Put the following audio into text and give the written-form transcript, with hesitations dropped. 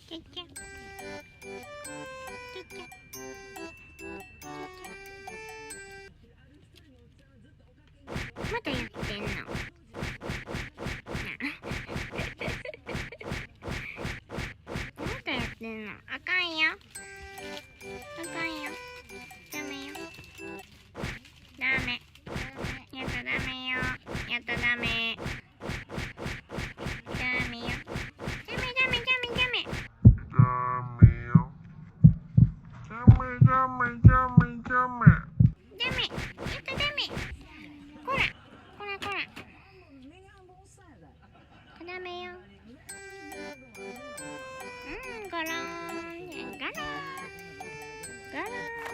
ちゃちゃちゃちゃまだやってんのまだやってんの。あかんよあかんよ。ダメよダメ。やったダメよ。やったダメ。ダメよ。ダメダメダメダメ。ダメよ。ダメダメダメダメ。ダメ。やったダメ。こらこらこら。ダメよ。ゴロンゴロンゴロン。